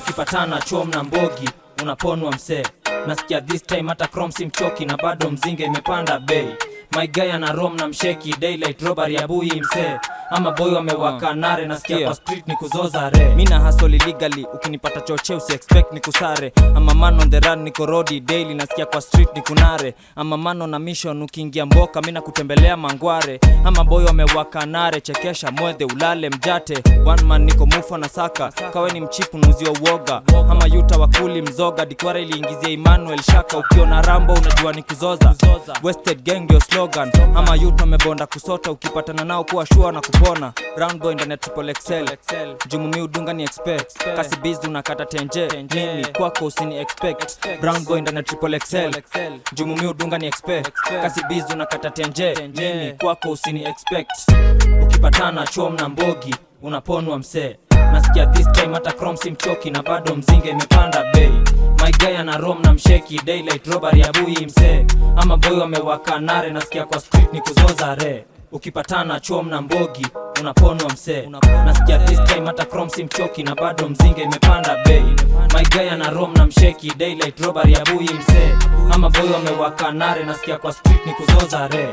ukipatana chom na mbogi unaponwa msee. Nasikia this time hata chrome si mchoki na bado mzinga imepanda bei. My guy ana rom na msheki, daylight robbery ya bui msee. Ama boy wamewaka nare, nasikia kwa street ni kuzoza re. Mina hustle illegally, ukinipata choche usi expect ni kusare. Ama man on the run niko roadi daily, nasikia kwa street ni kunare. Ama man on a mission, ukiingia mboka mina kutembelea mangware. Ama boy wamewaka nare, chekesha mwethe ulale mjate. One man niko mufa na saka, kawe ni mchipu nuzio uoga. Ama yuta wakuli mzoga, dikwara iliingizia Emmanuel Shaka. Ukiona Rambo unajua ni kuzoza, Wasted gang ndio slogan. Ama yuta wamebonda kusota, ukipatana nao kuwa shua na kupona. Round boy ndani ya XXL, jumu mi udunga ni expect. Kasi biz unakata tenje, mimi kwako usini expect. Brown boy ndani ya XXL, jumu mi udunga ni expect. Kasi biz unakata tenje, mimi kwako usini expect. Ukipatana chom na mbogi unaponwa msee. Nasikia this time hata chrome si mchoki na bado mzinga imepanda bei. My guy ana rom na msheki, daylight robbery ya bui msee. Ama boy wamewaka nare, nasikia kwa street ni kuzoza re. Ukipatana chom na mbogi unaponwa msee. Nasikia this time hata chrome si mchoki na bado mzinga imepanda bei. My guy ana rom na msheki, daylight robbery ya bui msee. Ama boy wamewaka nare, nasikia kwa street ni kuzoza re.